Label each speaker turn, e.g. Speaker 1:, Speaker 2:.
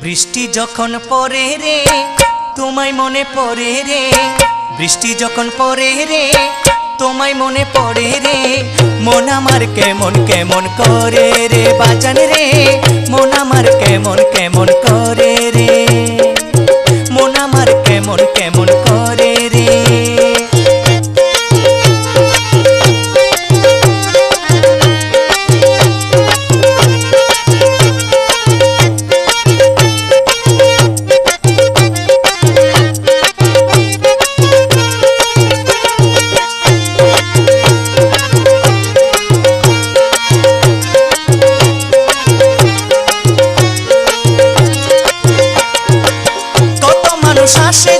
Speaker 1: বৃষ্টি যখন পড়ে রে তোমায় মনে পড়ে রে, বৃষ্টি যখন পড়ে রে তোমায় মনে পড়ে রে, মন আমার কেমন কেমন করে রে বাজান রে, মন আমার কেমন কেমন করে রে, মন আমার কেমন কেমন করে রে। আসে